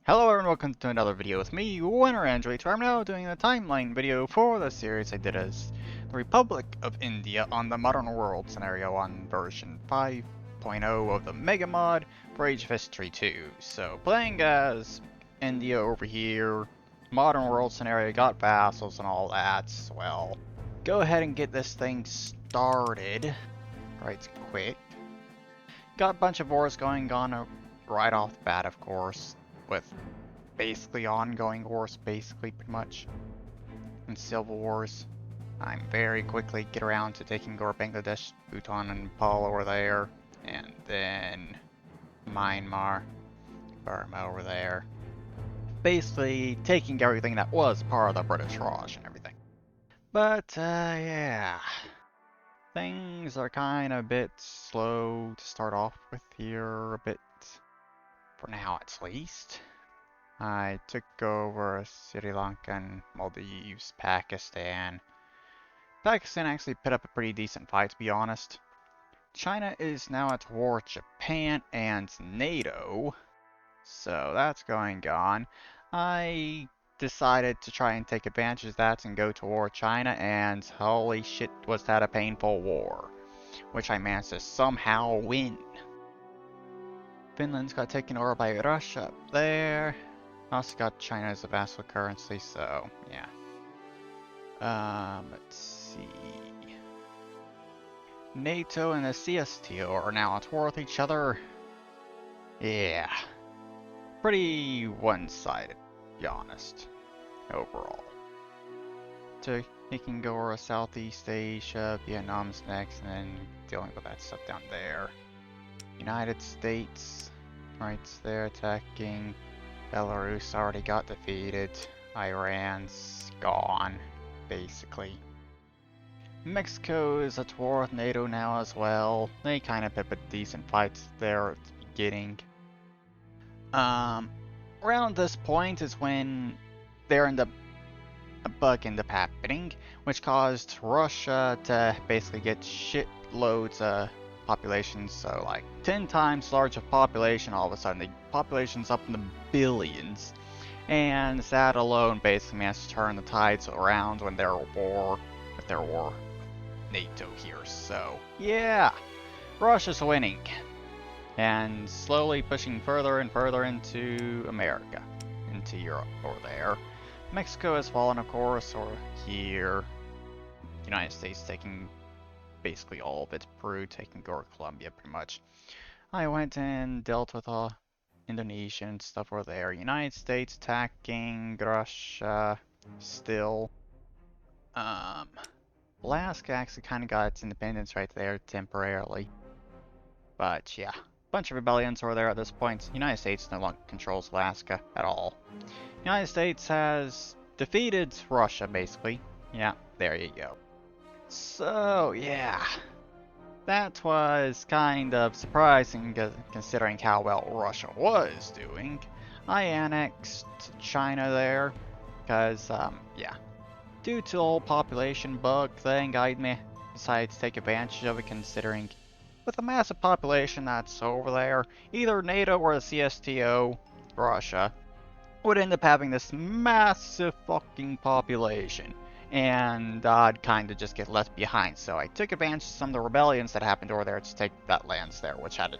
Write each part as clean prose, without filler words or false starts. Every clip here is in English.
Hello everyone, welcome to another video with me, Winner Android. I'm now doing a timeline video for the series I did as the Republic of India on the Modern World scenario on version 5.0 of the MegaMod for Age of History 2. So playing as India over here, Modern World scenario, got vassals and all that, so well, go ahead and get this thing started right quick. Got a bunch of wars going on right off the bat, of course, with basically ongoing wars, basically, pretty much, and civil wars. I'm very quickly get around to taking over Bangladesh, Bhutan, and Nepal over there, and then Myanmar, Burma over there. Basically, taking everything that was part of the British Raj and everything. But, yeah. Things are kind of a bit slow to start off with here, a bit. For now, at least. I took over Sri Lanka and Maldives, Pakistan. Pakistan actually put up a pretty decent fight, to be honest. China is now at war with Japan and NATO, so that's going on. I decided to try and take advantage of that and go to war with China, and holy shit, was that a painful war, which I managed to somehow win. Finland's got taken over by Russia up there. Also got China as a vassal currency, so yeah. Let's see. NATO and the CSTO are now at war with each other. Yeah. Pretty one-sided, to be honest, overall. Taking over Southeast Asia, Vietnam's next, and then dealing with that stuff down there. United States, right there, attacking. Belarus already got defeated. Iran's gone, basically. Mexico is at war with NATO now as well. They kind of put up decent fights there at the beginning. Around this point is when a bug ended up happening, which caused Russia to basically get shitloads of populations, so like 10 times larger population. All of a sudden the population's up in the billions, and that alone basically managed to turn the tides around when there were war with their war NATO here. So yeah, Russia's winning and slowly pushing further and further into America, into Europe over there. Mexico has fallen, of course, or here. United States taking basically all of it. Peru taking over Colombia, pretty much. I went and dealt with Indonesia and stuff over there. United States attacking Russia still. Alaska actually kind of got its independence right there temporarily. But yeah, bunch of rebellions over there at this point. United States no longer controls Alaska at all. United States has defeated Russia, basically. Yeah, there you go. So, yeah. That was kind of surprising considering how well Russia was doing. I annexed China there because, yeah. Due to the whole population bug thing, I decided to take advantage of it, considering with a massive population that's over there, either NATO or the CSTO, Russia, would end up having this massive fucking population, and I'd kind of just get left behind. So I took advantage of some of the rebellions that happened over there to take that lands there, which had a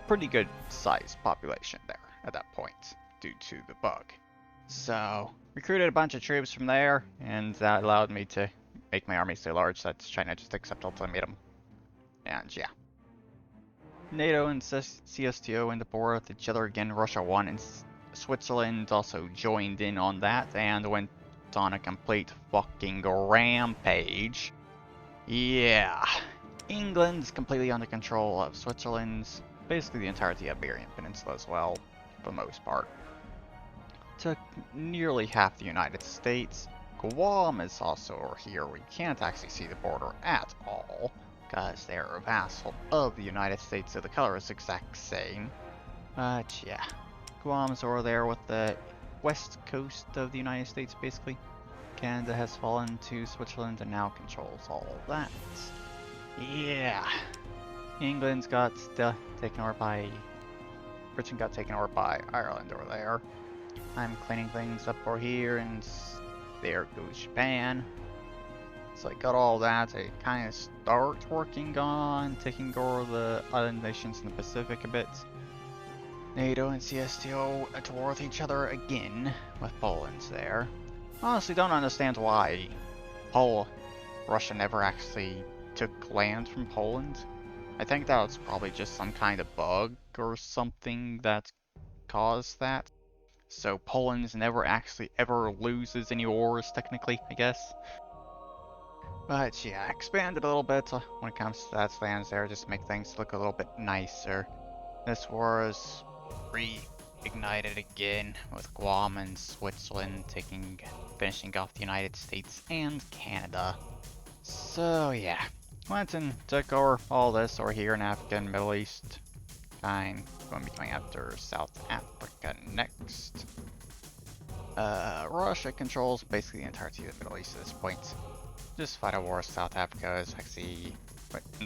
pretty good sized population there at that point due to the bug. So recruited a bunch of troops from there, and that allowed me to make my army so large that China just accepted ultimatum. And yeah. NATO and CSTO ended up war with each other again. Russia won, and Switzerland also joined in on that and went on a complete fucking rampage. Yeah. England's completely under control of Switzerland's, basically the entirety of Iberian Peninsula as well, for the most part. Took nearly half the United States. Guam is also over here. We can't actually see the border at all, because they're a vassal of the United States, so the color is exact same. But yeah. Guam's over there with the west coast of the United States, basically. Canada has fallen to Switzerland and now controls all of that. Yeah. England's got taken over by... Britain got taken over by Ireland over there. I'm cleaning things up over here, and there goes Japan. So I got all that. I kind of start working on taking over the island nations in the Pacific a bit. NATO and CSTO at war with each other again, with Poland there. Honestly, don't understand why Russia never actually took land from Poland. I think that was probably just some kind of bug or something that caused that. So Poland never actually ever loses any wars, technically, I guess. But yeah, expanded a little bit when it comes to that lands there, just to make things look a little bit nicer. This war is reignited again with Guam and Switzerland finishing off the United States and Canada. So yeah, went and took over all this over here in Africa and Middle East. I'm going to be going after South Africa next. Russia controls basically the entirety of the Middle East at this point. Just fight a war with South Africa is actually,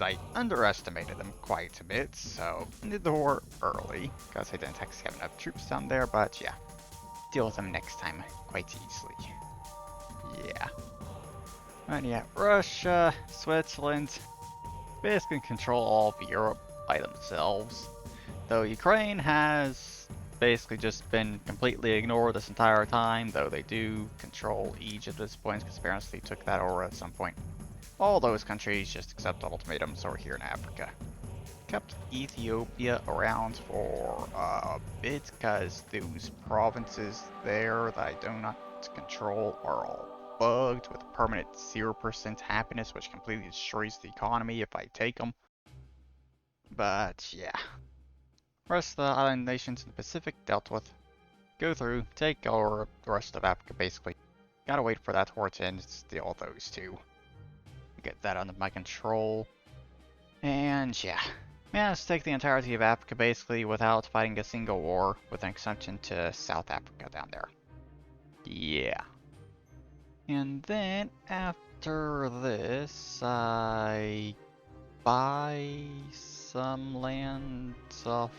I underestimated them quite a bit, so ended the war early, because I didn't actually have enough troops down there, but yeah, deal with them next time quite easily. Yeah. But yeah, Russia, Switzerland, basically control all of Europe by themselves, though Ukraine has basically just been completely ignored this entire time, though they do control Egypt at this point, because apparently they took that over at some point. All those countries just accept ultimatums over here in Africa. Kept Ethiopia around for a bit, because those provinces there that I do not control are all bugged with permanent 0% happiness, which completely destroys the economy if I take them. But yeah. Rest of the island nations in the Pacific dealt with. Go through, take over the rest of Africa basically. Gotta wait for that war to end to steal those two. Get that under my control. And yeah, managed to take the entirety of Africa basically without fighting a single war, with an exception to South Africa down there. Yeah. And then after this, I buy some land off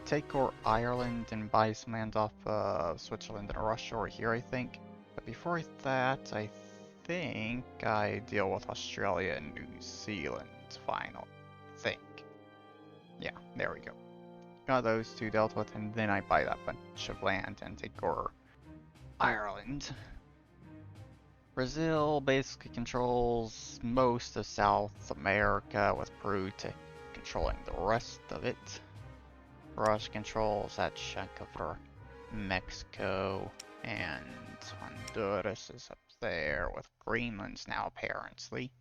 take over Ireland and buy some land off Switzerland and Russia over here, I think. But before that, I think I deal with Australia and New Zealand final. I think. Yeah, there we go. Got those two dealt with, and then I buy that bunch of land and take over Ireland. Brazil basically controls most of South America, with Peru controlling the rest of it. Russia controls that chunk of Mexico, and Honduras is up there, with Greenland's now apparently.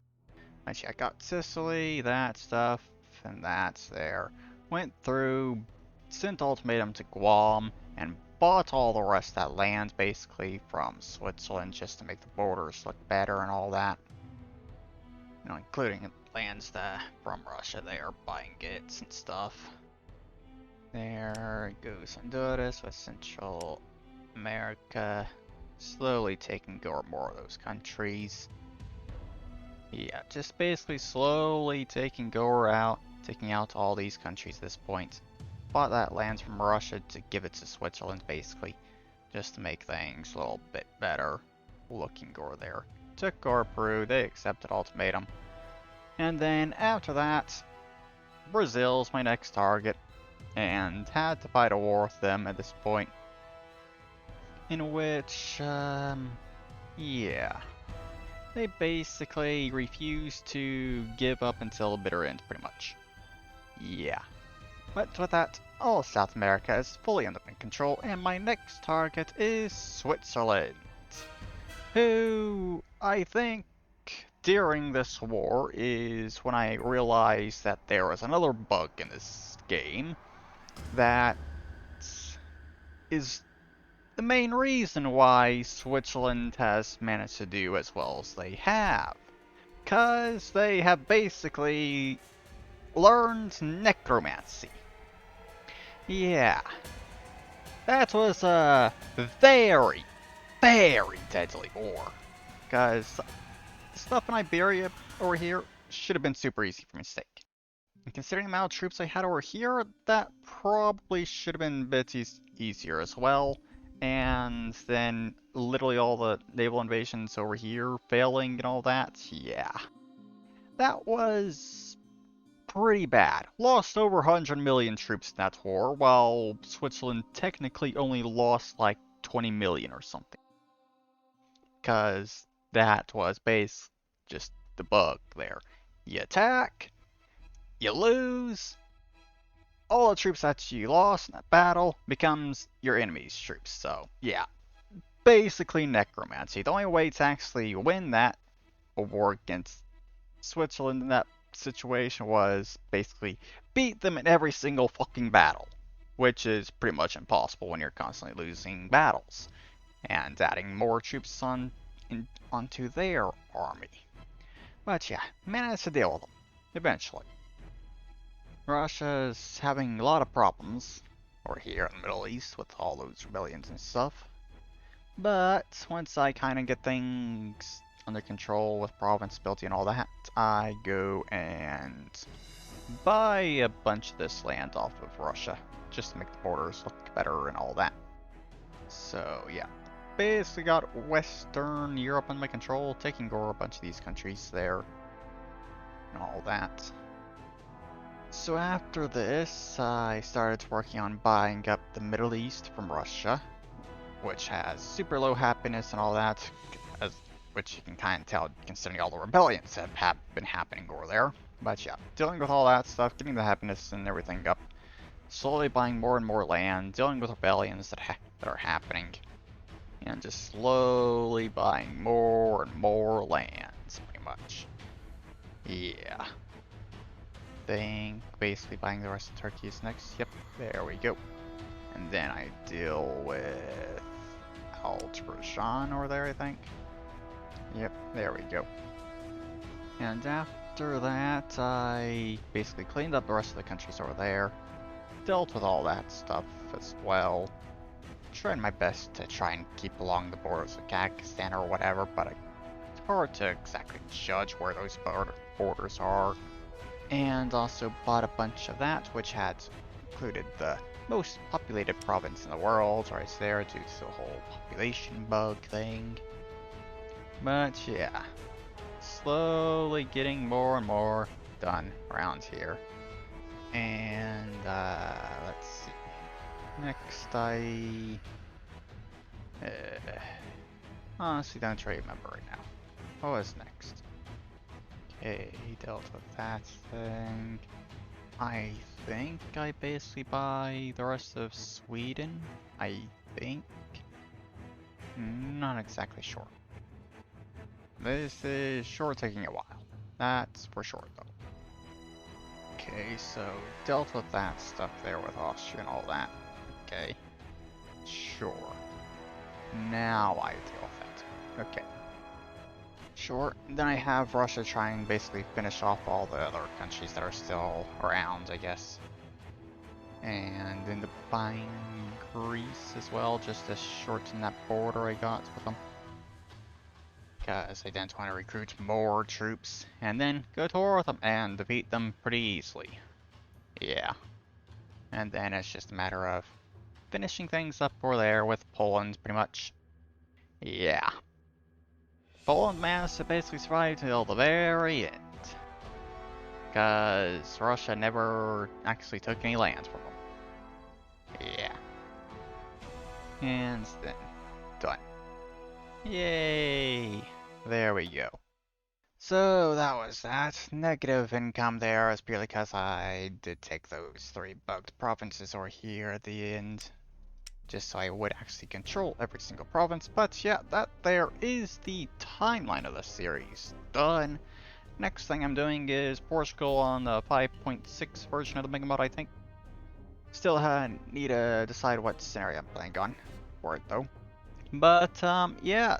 Actually, I got Sicily, that stuff, and that's there. Went through, sent ultimatum to Guam, and bought all the rest of that land basically from Switzerland just to make the borders look better and all that. You know, including lands from Russia there, buying it and stuff. There goes Honduras with Central America, slowly taking over more of those countries. Yeah, just basically slowly taking out all these countries at this point. Bought that land from Russia to give it to Switzerland basically, just to make things a little bit better looking over there. Took over Peru, they accepted ultimatum. And then after that, Brazil's my next target, and had to fight a war with them at this point. In which, yeah. They basically refused to give up until the bitter end, pretty much. Yeah. But with that, all South America is fully under my control, and my next target is Switzerland, who I think during this war is when I realized that there was another bug in this game that is the main reason why Switzerland has managed to do as well as they have. 'Cause they have basically learned necromancy. Yeah. That was a very, very deadly war. 'Cause stuff in Iberia over here should have been super easy for me to take. And considering the amount of troops I had over here, that probably should have been a bit easier as well. And then literally all the naval invasions over here failing and all that, yeah. That was pretty bad. Lost over 100 million troops in that war, while Switzerland technically only lost like 20 million or something. Because that was base just the bug there. You attack, you lose, all the troops that you lost in that battle becomes your enemy's troops. So yeah, basically necromancy. The only way to actually win that war against Switzerland in that situation was basically beat them in every single fucking battle, which is pretty much impossible when you're constantly losing battles and adding more troops onto their army. But yeah, managed to deal with them eventually. Russia's having a lot of problems over here in the Middle East with all those rebellions and stuff. But once I kind of get things under control with province building and all that, I go and buy a bunch of this land off of Russia just to make the borders look better and all that. So yeah, basically got Western Europe under my control, taking over a bunch of these countries there and all that. So after this, I started working on buying up the Middle East from Russia, which has super low happiness and all that, which you can kind of tell considering all the rebellions that have been happening over there. But yeah, dealing with all that stuff, getting the happiness and everything up, slowly buying more and more land, dealing with rebellions that are happening, and just slowly buying more and more lands, pretty much. Yeah. Think basically buying the rest of Turkey is next. Yep, there we go. And then I deal with Azerbaijan over there, I think. Yep, there we go. And after that, I basically cleaned up the rest of the countries over there. Dealt with all that stuff as well. Tried my best to try and keep along the borders of Kazakhstan or whatever, but it's hard to exactly judge where those borders are. And also bought a bunch of that, which had included the most populated province in the world right there due to the whole population bug thing. But yeah, slowly getting more and more done around here. And let's see. Next honestly don't really remember right now. What was next? Okay, dealt with that thing. I think I basically buy the rest of Sweden. I think. Not exactly sure. This is sure taking a while. That's for sure though. Okay, so dealt with that stuff there with Austria and all that. Okay. Sure. Now I deal with it. Okay. Sure. Then I have Russia try and basically finish off all the other countries that are still around, I guess. And then the buying Greece as well, just to shorten that border I got with them. Because I didn't want to recruit more troops, and then go to war with them and defeat them pretty easily. Yeah. And then it's just a matter of finishing things up over there with Poland, pretty much. Yeah. Poland managed to basically survive till the very end. Because Russia never actually took any lands from them. Yeah. And then, done. Yay! There we go. So that was that. Negative income there is purely because I did take those 3 bugged provinces over here at the end. Just so I would actually control every single province. But yeah, that there is the timeline of the series done. Next thing I'm doing is Portugal on the 5.6 version of the MegaMod, I think. Still need to decide what scenario I'm playing on for it though. But yeah,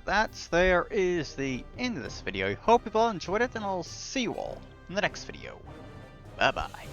there is the end of this video. Hope you've all enjoyed it, and I'll see you all in the next video. Bye bye.